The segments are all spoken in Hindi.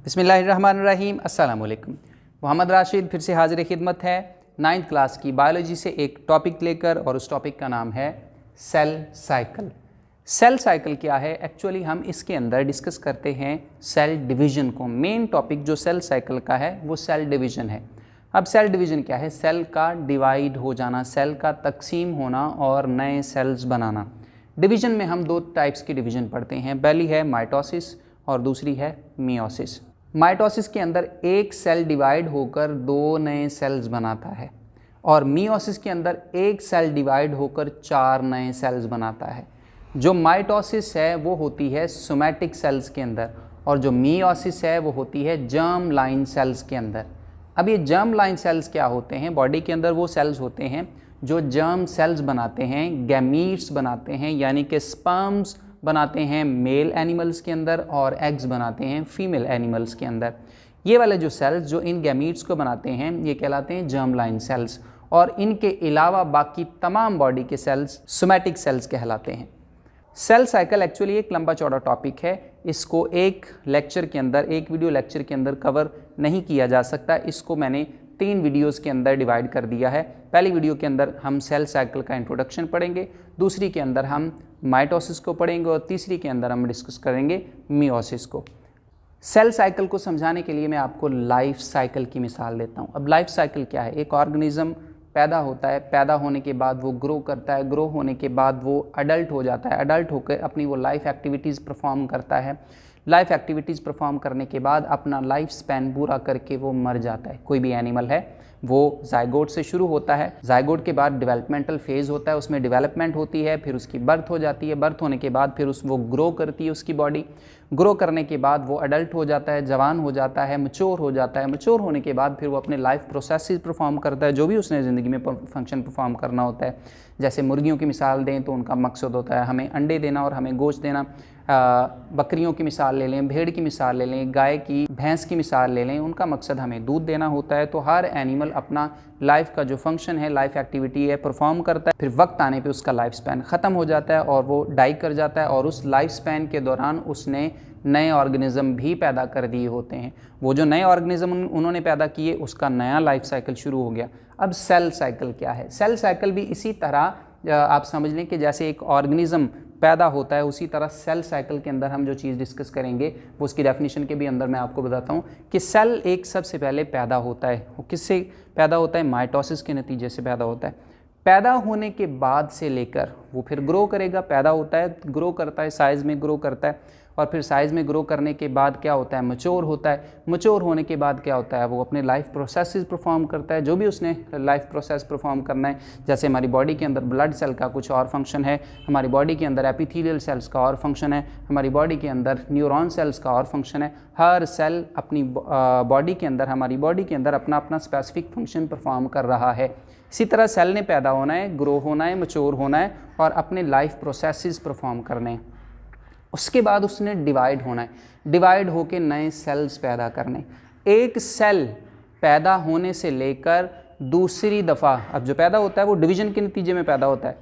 बिस्मिल्लाहिर्रहमानिर्रहीम। अस्सलाम वालेकुम। मोहम्मद राशिद फिर से हाजिर खिदमत है 9th क्लास की बायोलॉजी से एक टॉपिक लेकर, और उस टॉपिक का नाम है सेल साइकिल। सेल साइकिल क्या है? एक्चुअली हम इसके अंदर डिस्कस करते हैं सेल डिवीज़न को। मेन टॉपिक जो सेल साइकिल का है वो सेल डिवीज़न है। अब सेल डिवीज़न क्या है? सेल का डिवाइड हो जाना, सेल का तकसीम होना और नए सेल्स बनाना। डिवीज़न में हम दो टाइप्स की डिवीज़न पढ़ते हैं, पहली है माइटोसिस और दूसरी है मियोसिस। माइटोसिस के अंदर एक सेल डिवाइड होकर दो नए सेल्स बनाता है, और मियोसिस के अंदर एक सेल डिवाइड होकर 4 नए सेल्स बनाता है। जो माइटोसिस है वो होती है सोमैटिक सेल्स के अंदर, और जो मियोसिस है वो होती है जर्म लाइन सेल्स के अंदर। अब ये जर्म लाइन सेल्स क्या होते हैं? बॉडी के अंदर वो सेल्स होते हैं जो जर्म सेल्स बनाते हैं, गैमीट्स बनाते हैं, यानी कि स्पर्म्स बनाते हैं मेल एनिमल्स के अंदर और एग्स बनाते हैं फीमेल एनिमल्स के अंदर। ये वाले जो सेल्स जो इन गैमीट्स को बनाते हैं ये कहलाते हैं जर्म लाइन सेल्स, और इनके अलावा बाकी तमाम बॉडी के सेल्स सोमैटिक सेल्स कहलाते हैं। सेल साइकिल एक्चुअली एक लंबा चौड़ा टॉपिक है, इसको एक लेक्चर के अंदर, एक वीडियो लेक्चर के अंदर कवर नहीं किया जा सकता। इसको मैंने 3 वीडियोस के अंदर डिवाइड कर दिया है। पहली वीडियो के अंदर हम सेल साइकिल का इंट्रोडक्शन पढ़ेंगे, दूसरी के अंदर हम माइटोसिस को पढ़ेंगे, और तीसरी के अंदर हम डिस्कस करेंगे मियोसिस को। सेल साइकिल को समझाने के लिए मैं आपको लाइफ साइकिल की मिसाल देता हूँ। अब लाइफ साइकिल क्या है? एक ऑर्गेनिज्म पैदा होता है, पैदा होने के बाद वो ग्रो करता है, ग्रो होने के बाद वो अडल्ट हो जाता है, अडल्ट होकर अपनी वो लाइफ एक्टिविटीज़ परफॉर्म करता है। लाइफ एक्टिविटीज़ परफॉर्म करने के बाद अपना लाइफ स्पैन पूरा करके वो मर जाता है। कोई भी एनिमल है वो जाइगोट से शुरू होता है, जाइगोट के बाद डेवलपमेंटल फेज़ होता है, उसमें डेवलपमेंट होती है, फिर उसकी बर्थ हो जाती है, बर्थ होने के बाद फिर वो ग्रो करती है उसकी बॉडी। ग्रो करने के बाद वो अडल्ट हो जाता है, जवान हो जाता है, मैच्योर हो जाता है। मैच्योर होने के बाद फिर वो अपने लाइफ प्रोसेसेस परफॉर्म करता है, जो भी उसने ज़िंदगी में फंक्शन परफॉर्म करना होता है। जैसे मुर्गियों की मिसाल दें तो उनका मकसद होता है हमें अंडे देना और हमें गोश्त देना। बकरियों की मिसाल ले लें, भेड़ की मिसाल ले लें, गाय की, भैंस की मिसाल ले लें, उनका मकसद हमें दूध देना होता है। तो हर एनिमल अपना लाइफ का जो फंक्शन है, लाइफ एक्टिविटी है, परफॉर्म करता है। फिर वक्त आने पे उसका लाइफ स्पैन ख़त्म हो जाता है और वो डाई कर जाता है, और उस लाइफ स्पैन के दौरान उसने नए ऑर्गेनिज़म भी पैदा कर दिए होते हैं। वो जो नए ऑर्गेनिज़म उन्होंने पैदा किए उसका नया लाइफ साइकिल शुरू हो गया। अब सेल साइकिल क्या है? सेल साइकिल भी इसी तरह आप समझ लें कि जैसे एक ऑर्गेनिज़म पैदा होता है, उसी तरह सेल साइकिल के अंदर हम जो चीज़ डिस्कस करेंगे वो उसकी डेफिनेशन के भी अंदर मैं आपको बताता हूँ कि सेल एक सबसे पहले पैदा होता है। वो किससे पैदा होता है? माइटोसिस के नतीजे से पैदा होता है। पैदा होने के बाद से लेकर वो फिर ग्रो करेगा। पैदा होता है, ग्रो करता है, साइज़ में ग्रो करता है, और फिर साइज़ में ग्रो करने के बाद क्या होता है? मैच्योर होता है। मैच्योर होने के बाद क्या होता है? वो अपने लाइफ प्रोसेसेस परफॉर्म करता है, जो भी उसने लाइफ प्रोसेस परफॉर्म करना है। जैसे हमारी बॉडी के अंदर ब्लड सेल का कुछ और फंक्शन है, हमारी बॉडी के अंदर एपिथेलियल सेल्स का और फंक्शन है, हमारी बॉडी के अंदर न्यूरॉन सेल्स का और फंक्शन है। हर सेल अपनी बॉडी के अंदर, हमारी बॉडी के अंदर अपना अपना स्पेसिफिक फंक्शन परफॉर्म कर रहा है। इसी तरह सेल ने पैदा होना है, ग्रो होना है, मैच्योर होना है, और अपने लाइफ प्रोसेसेस परफॉर्म करने हैं। उसके बाद उसने डिवाइड होना है, डिवाइड होके नए सेल्स पैदा करने। एक सेल पैदा होने से लेकर दूसरी दफ़ा, अब जो पैदा होता है वो डिवीज़न के नतीजे में पैदा होता है।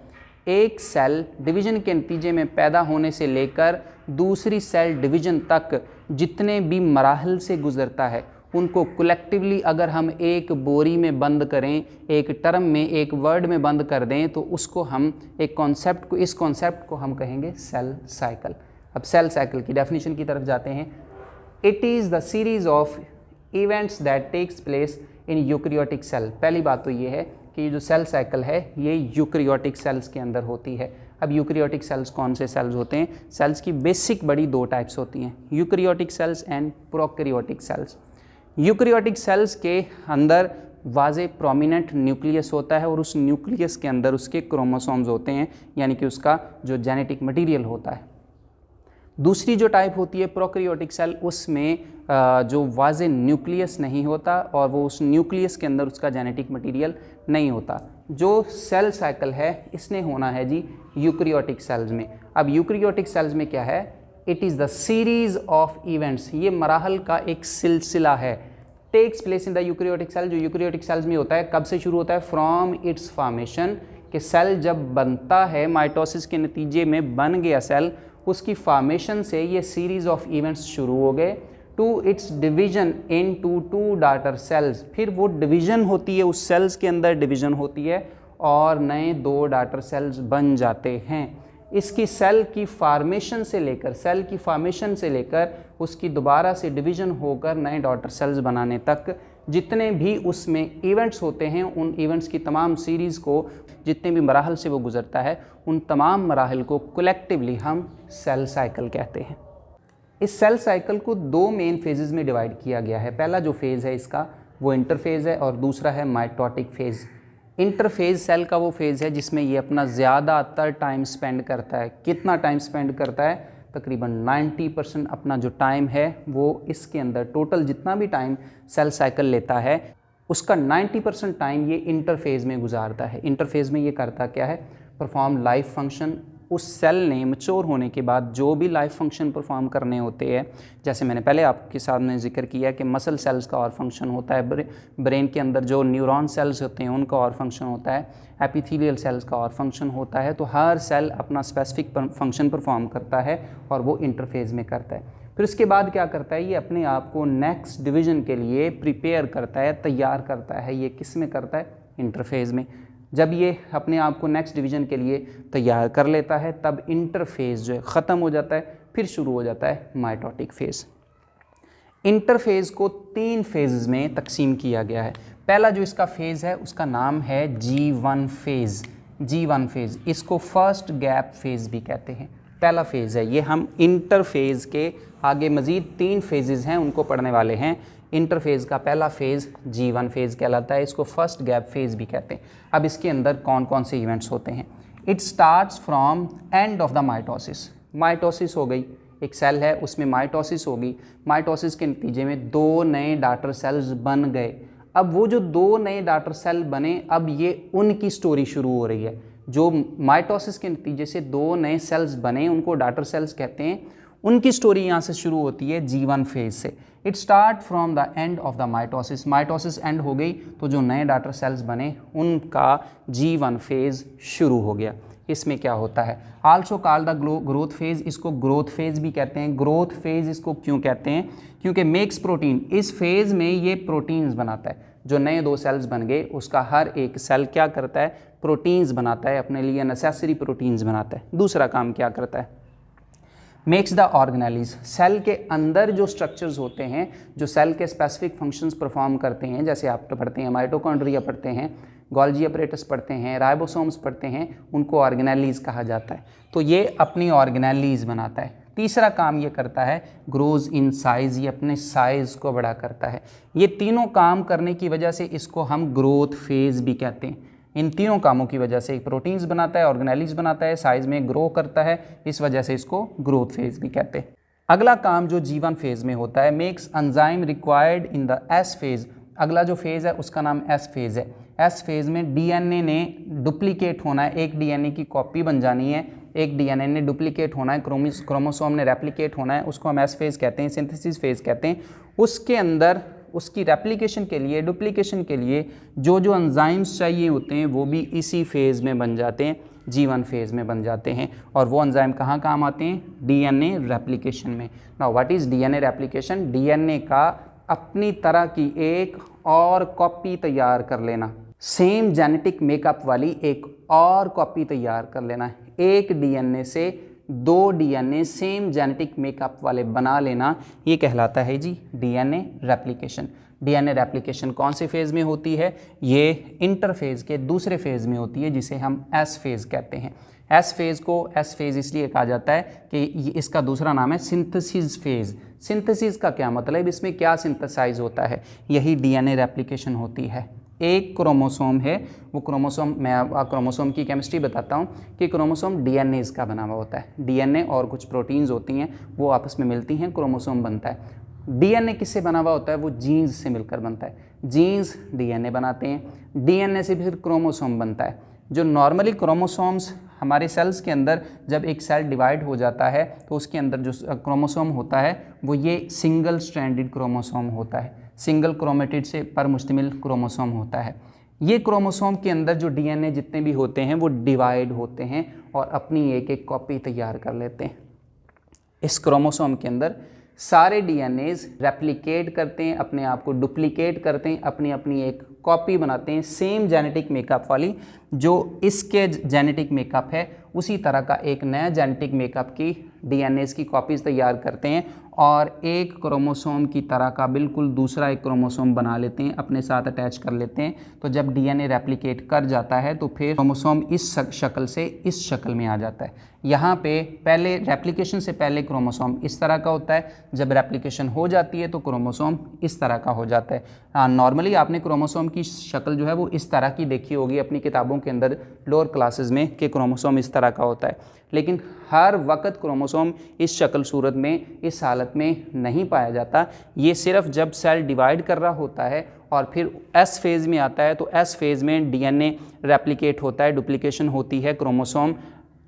एक सेल डिवीज़न के नतीजे में पैदा होने से लेकर दूसरी सेल डिवीज़न तक जितने भी मराहल से गुज़रता है उनको कलेक्टिवली अगर हम एक बोरी में बंद करें, एक टर्म में, एक वर्ड में बंद कर दें, तो उसको हम एक कॉन्सेप्ट को, इस कॉन्सेप्ट को हम कहेंगे सेल साइकिल। अब सेल साइकिल की डेफिनेशन की तरफ जाते हैं। It is the series of events that takes place in eukaryotic cell. पहली बात तो ये है कि जो सेल साइकिल है ये यूकैरियोटिक सेल्स के अंदर होती है। अब यूकैरियोटिक सेल्स कौन से सेल्स होते हैं? सेल्स की बेसिक बड़ी 2 टाइप्स होती हैं, eukaryotic cells and prokaryotic cells. Eukaryotic cells के अंदर वाज़े प्रोमिनेंट न्यूक्लियस होता है, और उस न्यूक्लियस के अंदर उसके क्रोमोसोम्स होते हैं, यानी कि उसका जो जेनेटिक मटेरियल होता है। दूसरी जो टाइप होती है प्रोकैरियोटिक सेल, उसमें जो वाज़े न्यूक्लियस नहीं होता, और वो उस न्यूक्लियस के अंदर उसका जेनेटिक मटेरियल नहीं होता। जो सेल साइकिल है इसने होना है जी यूकैरियोटिक सेल्स में। अब यूकैरियोटिक सेल्स में क्या है? It is the series of events, ये मराहल का एक सिलसिला है। Takes place in the eukaryotic cell, जो यूकैरियोटिक सेल्स में होता है कब से शुरू होता है? फ्रॉम इट्स फॉर्मेशन, कि सेल जब बनता है, माइटोसिस के नतीजे में बन गया सेल, उसकी फॉर्मेशन से ये सीरीज़ ऑफ इवेंट्स शुरू हो गए। To its division in two daughter cells, फिर वो डिवीजन होती है, उस सेल्स के अंदर डिवीजन होती है और नए 2 डॉटर सेल्स बन जाते हैं। इसकी सेल की फॉर्मेशन से लेकर उसकी दोबारा से डिवीजन होकर नए डॉटर सेल्स बनाने तक जितने भी उसमें इवेंट्स होते हैं, उन इवेंट्स की तमाम सीरीज़ को, जितने भी मराहल से वो गुज़रता है, उन तमाम मराहल को कलेक्टिवली हम सेल साइकिल कहते हैं। इस सेल साइकिल को 2 मेन फेजेज़ में डिवाइड किया गया है। पहला जो फेज़ है इसका वो इंटरफेज़ है और दूसरा है माइटोटिक फेज़। इंटरफेज़ सेल का वो फेज़ है जिसमें ये अपना ज़्यादातर टाइम स्पेंड करता है। कितना टाइम स्पेंड करता है? तकरीबन 90% अपना जो टाइम है वो इसके अंदर, टोटल जितना भी टाइम सेल साइकिल लेता है उसका 90% टाइम ये इंटरफेज़ में गुजारता है। इंटरफेज़ में ये करता क्या है? Perform life function. उस सेल ने मैच्योर होने के बाद जो भी लाइफ फंक्शन परफॉर्म करने होते हैं, जैसे मैंने पहले आपके सामने जिक्र किया कि मसल सेल्स का और फंक्शन होता है, ब्रेन के अंदर जो न्यूरॉन सेल्स होते हैं उनका और फंक्शन होता है, एपिथेलियल सेल्स का और फंक्शन होता है। तो हर सेल अपना स्पेसिफिक फंक्शन परफॉर्म करता है और वो इंटरफेज़ में करता है। फिर उसके बाद क्या करता है? ये अपने आप को नेक्स्ट डिवीज़न के लिए प्रिपेयर करता है, तैयार करता है। ये किस में करता है? इंटरफेज़ में। जब ये अपने आप को नेक्स्ट डिवीज़न के लिए तैयार कर लेता है तब इंटरफेज़ जो है ख़त्म हो जाता है, फिर शुरू हो जाता है माइटोटिक फेज़। इंटरफेज़ को 3 फेज़ में तकसीम किया गया है। पहला जो इसका फेज़ है उसका नाम है G1 फेज़। G1 फेज़, इसको फर्स्ट गैप फेज़ भी कहते हैं। पहला फेज़ है ये। हम इंटरफेज़ के आगे मज़ीद 3 फेजेज़ हैं, उनको पढ़ने वाले हैं। इंटरफेज़ का पहला फेज़ G1 फेज़ कहलाता है, इसको फर्स्ट गैप फेज़ भी कहते हैं। अब इसके अंदर कौन कौन से इवेंट्स होते हैं? It starts from end of the mitosis. Mitosis हो गई, एक सेल है उसमें माइटोसिस होगी। माइटोसिस के नतीजे में 2 नए डॉटर सेल्स बन गए। अब वो जो 2 नए डॉटर सेल बने, अब ये उनकी स्टोरी शुरू हो रही है। जो माइटोसिस के नतीजे से 2 नए सेल्स बने उनको डॉटर सेल्स कहते हैं, उनकी स्टोरी यहाँ से शुरू होती है G1 फेज़ से। It start from the end of the mitosis. Mitosis and हो गई तो जो नए डॉटर सेल्स बने उनका G1 फेज़ शुरू हो गया। इसमें क्या होता है? Also called the growth phase, इसको ग्रोथ फेज़ भी कहते हैं। ग्रोथ फेज़ इसको क्यों कहते हैं? क्योंकि मेक्स प्रोटीन, इस फेज़ में ये प्रोटीन्स बनाता है। जो नए 2 सेल्स बन गए उसका हर एक सेल क्या करता है? प्रोटीन्स बनाता है, अपने लिए नेसेसरी प्रोटीन्स बनाता है। दूसरा काम क्या करता है? Makes the organelles. सेल के अंदर जो स्ट्रक्चर्स होते हैं जो सेल के स्पेसिफिक फंक्शंस परफॉर्म करते हैं, जैसे आप तो पढ़ते हैं माइटोकॉन्ड्रिया पढ़ते हैं, गोल्जी अपरेटस पढ़ते हैं, राइबोसोम्स पढ़ते हैं, उनको ऑर्गेनेलीज कहा जाता है। तो ये अपनी ऑर्गेनेलीज बनाता है। तीसरा काम ये करता है ग्रोज इन साइज़, ये अपने साइज़ को बड़ा करता है। ये तीनों काम करने की वजह से इसको हम ग्रोथ फेज़ भी कहते हैं। इन तीनों कामों की वजह से प्रोटीन्स बनाता है, ऑर्गेनेलीज बनाता है, साइज़ में ग्रो करता है, इस वजह से इसको ग्रोथ फेज़ भी कहते हैं। अगला काम जो G1 फेज़ में होता है, makes enzyme required in the S phase. अगला जो फेज़ है उसका नाम S फेज़ है। S फेज़ में DNA ने डुप्लीकेट होना है, एक DNA की कॉपी बन जानी है, एक DNA ने डुप्लीकेट होना है, क्रोमोसोम ने रेप्लिकेट होना है, उसको हम S फेज़ कहते हैं, सिंथेसिस फेज़ कहते हैं। उसके अंदर उसकी रेप्लिकेशन के लिए, डुप्लीकेशन के लिए जो जो एंजाइम्स चाहिए होते हैं वो भी इसी फेज़ में बन जाते हैं, G1 फेज़ में बन जाते हैं। और वो एंजाइम कहाँ काम आते हैं? DNA रेप्लिकेशन में। Now what is DNA replication? DNA का अपनी तरह की एक और कॉपी तैयार कर लेना, सेम जेनेटिक मेकअप वाली एक और कॉपी तैयार कर लेना। एक DNA से 2 DNA सेम जेनेटिक मेकअप वाले बना लेना, ये कहलाता है जी DNA रेप्लिकेशन। DNA रेप्लिकेशन कौन से फेज़ में होती है? ये इंटरफेज़ के दूसरे फेज़ में होती है, जिसे हम S फेज़ कहते हैं। S फेज़ को S फेज़ इसलिए कहा जाता है कि इसका दूसरा नाम है सिंथेसिस फेज़। सिंथेसिस का क्या मतलब? इसमें क्या सिंथेसाइज होता है? यही DNA रेप्लिकेशन होती है। एक क्रोमोसोम है, वो क्रोमोसोम, मैं क्रोमोसोम की केमिस्ट्री बताता हूँ कि क्रोमोसोम DNA का बना हुआ होता है। DNA और कुछ प्रोटीन्स होती हैं, वो आपस में मिलती हैं, क्रोमोसोम बनता है। DNA किससे बना हुआ होता है? वो जीन्स से मिलकर बनता है। जीन्स DNA बनाते हैं, DNA से फिर क्रोमोसोम बनता है। जो नॉर्मली क्रोमोसोम्स हमारे सेल्स के अंदर, जब एक सेल डिवाइड हो जाता है तो उसके अंदर जो क्रोमोसोम होता है वो ये सिंगल स्ट्रैंडेड क्रोमोसोम होता है, सिंगल क्रोमेटिड से पर मुश्तमिल क्रोमोसोम होता है। ये क्रोमोसोम के अंदर जो DNA जितने भी होते हैं वो डिवाइड होते हैं और अपनी एक एक कॉपी तैयार कर लेते हैं। इस क्रोमोसोम के अंदर सारे डीएनएज रेप्लिकेट करते हैं, अपने आप को डुप्लीकेट करते हैं, अपनी अपनी एक कॉपी बनाते हैं सेम जेनेटिक मेकअप वाली। जो इसके जेनेटिक मेकअप है उसी तरह का एक नया जेनेटिक मेकअप की डीएनएज की कॉपीज़ तैयार करते हैं और एक क्रोमोसोम की तरह का बिल्कुल दूसरा एक क्रोमोसोम बना लेते हैं, अपने साथ अटैच कर लेते हैं। तो जब डीएनए रेप्लिकेट कर जाता है तो फिर क्रोमोसोम इस शक्ल से इस शक्ल में आ जाता है। यहाँ पे पहले रेप्लिकेशन से पहले क्रोमोसोम इस तरह का होता है, जब रेप्लिकेशन हो जाती है तो क्रोमोसोम इस तरह का हो जाता है। हाँ, नॉर्मली आपने क्रोमोसोम की शक्ल जो है वो इस तरह की देखी होगी अपनी किताबों के अंदर लोअर क्लासेस में कि क्रोमोसोम इस तरह का होता है, लेकिन हर वक्त क्रोमोसोम इस शक्ल सूरत में इस हालत में नहीं पाया जाता। ये सिर्फ जब सेल डिवाइड कर रहा होता है और फिर एस फेज़ में आता है तो एस फेज़ में डीएनए रेप्लिकेट होता है, डुप्लीकेशन होती है, क्रोमोसोम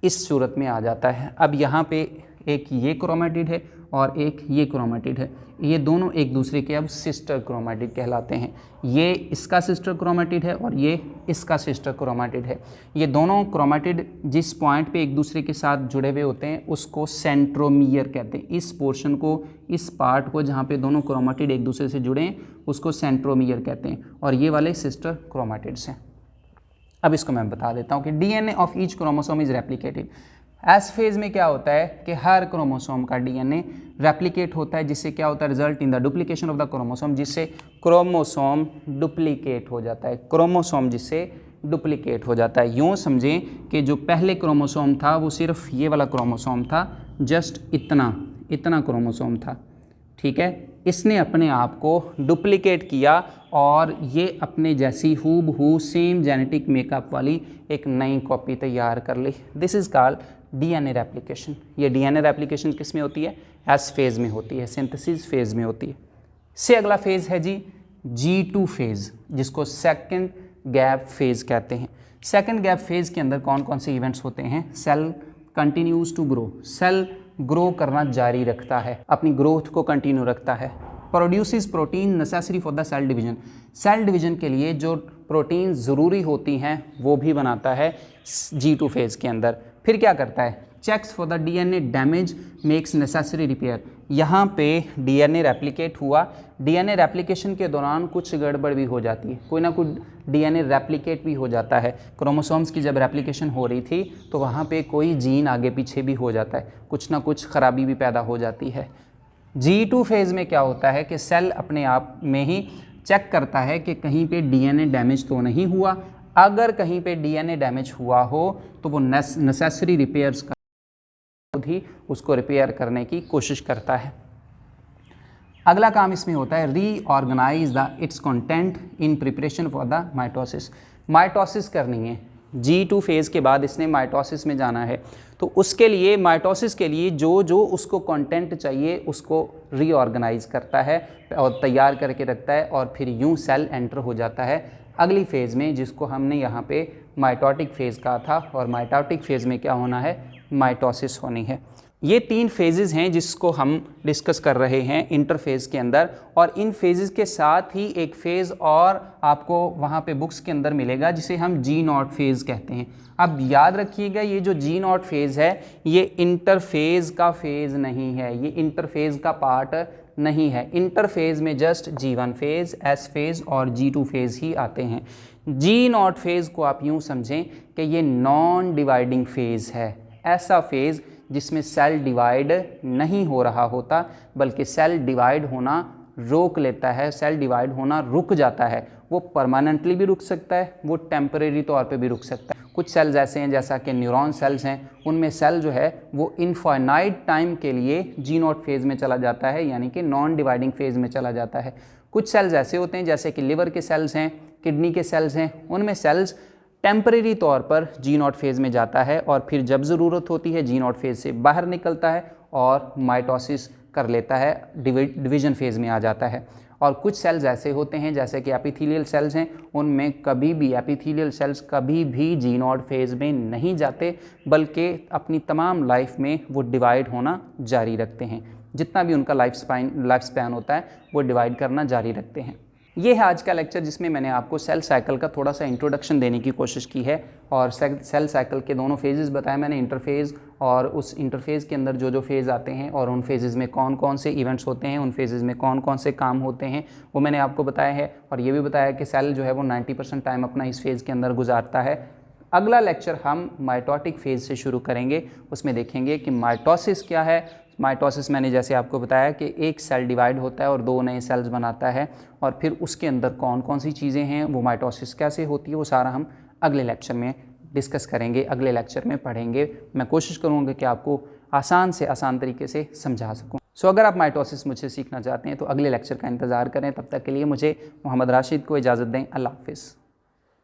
इस सूरत में आ जाता है। अब यहाँ पे एक ये क्रोमेटिड है और एक ये क्रोमेटिड है, ये दोनों एक दूसरे के अब सिस्टर क्रोमेटिड कहलाते हैं। ये इसका सिस्टर क्रोमेटिड है और ये इसका सिस्टर क्रोमेटिड है। ये दोनों क्रोमेटिड जिस पॉइंट पे एक दूसरे के साथ जुड़े हुए होते हैं उसको सेंट्रोमियर कहते हैं। इस पोर्शन को, इस पार्ट को जहाँ पे दोनों क्रोमेटिड एक दूसरे से जुड़े हैं उसको सेंट्रोमियर कहते हैं और ये वाले सिस्टर क्रोमेटिड्स हैं। अब इसको मैं बता देता हूँ कि DNA of each chromosome is replicated. S phase में क्या होता है कि हर क्रोमोसोम का डीएनए रेप्लिकेट होता है, जिससे क्या होता है, result in the duplication of the chromosome, जिससे क्रोमोसोम डुप्लीकेट हो जाता है। क्रोमोसोम जिससे डुप्लीकेट हो जाता है। यूँ समझें कि जो पहले क्रोमोसोम था वो सिर्फ ये वाला क्रोमोसोम था, जस्ट इतना क्रोमोसोम था, ठीक है। इसने अपने आप को डुप्लीकेट किया और ये अपने जैसी हूबहू सेम जेनेटिक मेकअप वाली एक नई कॉपी तैयार कर ली। This is called DNA replication. ये डीएनए रेप्लिकेशन किस में होती है? एस फेज़ में होती है, सिंथेसिस फेज़ में होती है। से अगला फेज़ है जी G2 फेज़, जिसको सेकंड गैप फेज़ कहते हैं। सेकंड गैप फेज़ के अंदर कौन कौन से इवेंट्स होते हैं? Cell continues to grow, cell grow करना जारी रखता है, अपनी ग्रोथ को कंटिन्यू रखता है। Produces protein necessary for the cell division, cell division के लिए जो प्रोटीन ज़रूरी होती हैं वो भी बनाता है G2 फेज़ के अंदर। फिर क्या करता है? Checks for the DNA damage, makes necessary repair. यहाँ पे डीएनए रेप्लिकेट हुआ, डीएनए रेप्लिकेशन के दौरान कुछ गड़बड़ भी हो जाती है, कोई ना कोई डीएनए रेप्लिकेट भी हो जाता है। क्रोमोसोम्स की जब रेप्लिकेशन हो रही थी तो वहाँ पे कोई जीन आगे पीछे भी हो जाता है, कुछ ना कुछ खराबी भी पैदा हो जाती है। G2 फेज़ में क्या होता है कि सेल अपने आप में ही चेक करता है कि कहीं पे डीएनए डैमेज तो नहीं हुआ। अगर कहीं पे डीएनए डैमेज हुआ हो तो वो नेसेसरी रिपेयर्स का ही उसको रिपेयर करने की कोशिश करता है। अगला काम इसमें होता है reorganise the its content in preparation for the mitosis. Mitosis करनी है, G2 फेज़ के बाद इसने माइटोसिस में जाना है, तो उसके लिए माइटोसिस के लिए जो जो उसको कंटेंट चाहिए उसको रीऑर्गेनाइज करता है और तैयार करके रखता है और फिर यूं सेल एंटर हो जाता है अगली फेज़ में, जिसको हमने यहाँ पे माइटोटिक फेज़ कहा था। और माइटोटिक फेज़ में क्या होना है? माइटोसिस होनी है। ये 3 फेजेस हैं जिसको हम डिस्कस कर रहे हैं इंटरफेज़ के अंदर, और इन फेजेस के साथ ही एक फ़ेज़ और आपको वहाँ पे बुक्स के अंदर मिलेगा जिसे हम G0 फेज़ कहते हैं। अब याद रखिएगा, ये जो G0 फेज़ है ये इंटरफेज़ का फेज़ नहीं है, ये इंटरफेज़ का पार्ट नहीं है। इंटरफेज़ में just G1 phase, S phase और G2 फेज़ ही आते हैं। G0 फेज़ को आप यूँ समझें कि ये नॉन डिवाइडिंग फेज़ है, ऐसा फेज़ जिसमें सेल डिवाइड नहीं हो रहा होता बल्कि सेल डिवाइड होना रोक लेता है, सेल डिवाइड होना रुक जाता है। वो परमानेंटली भी रुक सकता है, वो टेम्परेरी तौर पे भी रुक सकता है। कुछ सेल्स ऐसे हैं जैसा कि न्यूरॉन सेल्स हैं, उनमें सेल जो है वो इनफाइनाइट टाइम के लिए G0 फेज़ में चला जाता है, यानी कि नॉन डिवाइडिंग फेज़ में चला जाता है। कुछ सेल्स ऐसे होते हैं जैसे कि लिवर के सेल्स हैं, किडनी के सेल्स हैं, उनमें सेल्स टेम्परेरी तौर पर G0 फेज़ में जाता है और फिर जब ज़रूरत होती है G0 फेज़ से बाहर निकलता है और माइटोसिस कर लेता है, डिवीजन फेज़ में आ जाता है। और कुछ सेल्स ऐसे होते हैं जैसे कि एपिथेलियल सेल्स हैं, उनमें कभी भी एपिथेलियल सेल्स कभी भी G0 फेज़ में नहीं जाते बल्कि अपनी तमाम लाइफ में वो डिवाइड होना जारी रखते हैं। जितना भी उनका लाइफ स्पैन होता है वो डिवाइड करना जारी रखते हैं। ये है आज का लेक्चर जिसमें मैंने आपको सेल साइकिल का थोड़ा सा इंट्रोडक्शन देने की कोशिश की है और सेल साइकिल के दोनों फेजेस बताए मैंने, इंटरफेज़ और उस इंटरफेज़ के अंदर जो जो फेज़ आते हैं और उन फेजेस में कौन कौन से इवेंट्स होते हैं, उन फेजेस में कौन कौन से काम होते हैं वो मैंने आपको बताया है। और ये भी बताया कि सेल जो है वो 90% टाइम अपना इस फेज़ के अंदर गुजारता है। अगला लेक्चर हम माइटोटिक फेज़ से शुरू करेंगे, उसमें देखेंगे कि माइटोसिस क्या है। माइटोसिस मैंने जैसे आपको बताया कि एक सेल डिवाइड होता है और 2 नए सेल्स बनाता है और फिर उसके अंदर कौन कौन सी चीज़ें हैं, वो माइटोसिस कैसे होती है, वो सारा हम अगले लेक्चर में डिस्कस करेंगे, अगले लेक्चर में पढ़ेंगे। मैं कोशिश करूँगा कि आपको आसान से आसान तरीके से समझा सकूँ। सो अगर आप माइटोसिस मुझसे सीखना चाहते हैं तो अगले लेक्चर का इंतज़ार करें। तब तक के लिए मुझे मोहम्मद राशिद को इजाज़त दें। अल्लाह हाफ़िज़।